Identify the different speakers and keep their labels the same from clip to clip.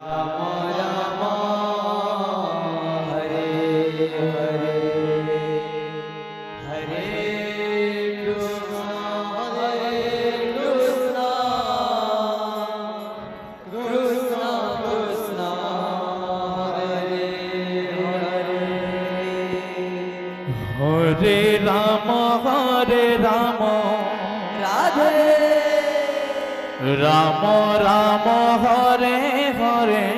Speaker 1: Ram Ram Hare Hare Hare Krishna Krishna Krishna Hare Hare Hare Ram Hare Ram Ram Ram Hare Hare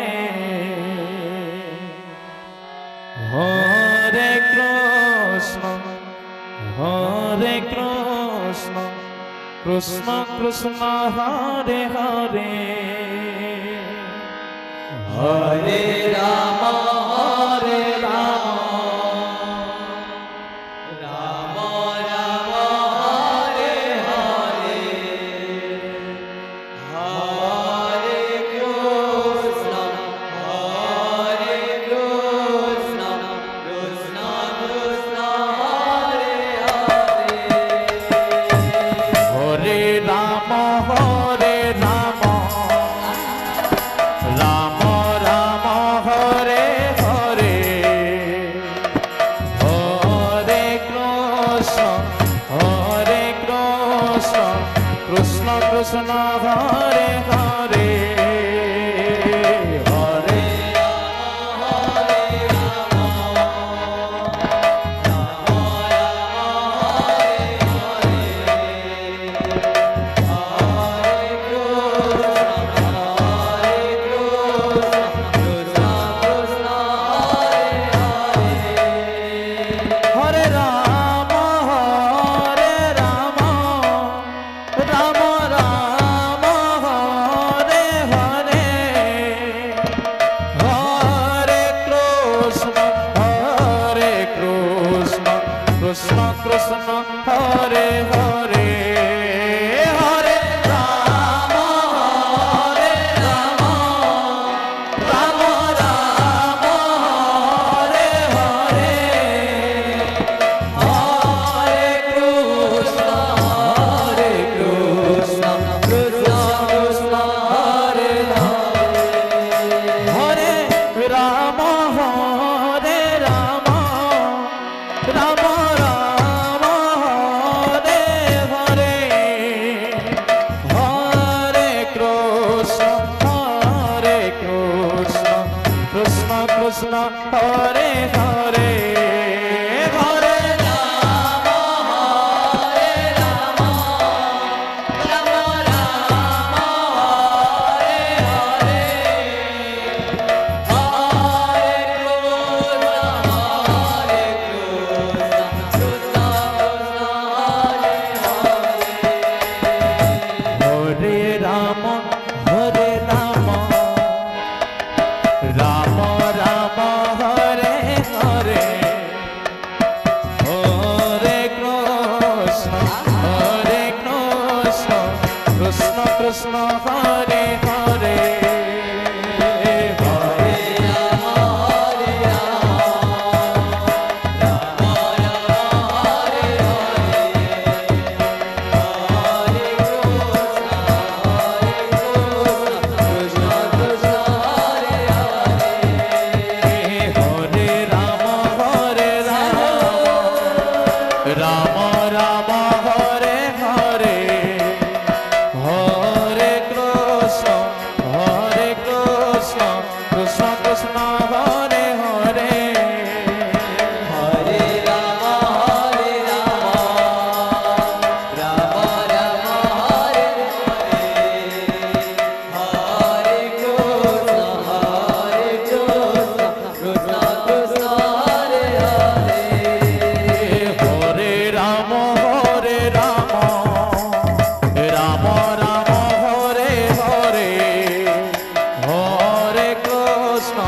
Speaker 1: Hare Krishna Krishna Krishna Hare Hare Hare Ram Hare Ram Ram Ram Hare Hare Hare Krishna Krishna Krishna Hare Hare Hare Ram Hare Ram Ram Krishna Krishna Hare Hare Hare Ram Hare Ram Ram Ram Hare Hare Hare Krishna Krishna Krishna Hare Hare Hare Ram Hare Ram Ram Ram Hare Hare Hare Krishna Krishna Krishna Hare Hare Hare Ram Hare Ram Ram Ram Hare Hare Hare Ram Hare Ram Ram Ram Hare Hare Hare Krishna Krishna Krishna Hare Hare Hare Ram Hare Ram Ram Ram Hare Hare Hare Krishna Krishna Hare Hare Hare Ram Hare Ram Ram Ram Hare Hare Hare Krishna Krishna Krishna Hare Hare Hare Ram Hare Ram Ram Ram Hare Hare Hare Krishna Krishna Krishna Hare Hare Hare Ram Hare Ram Ram Ram Hare Hare Hare Krishna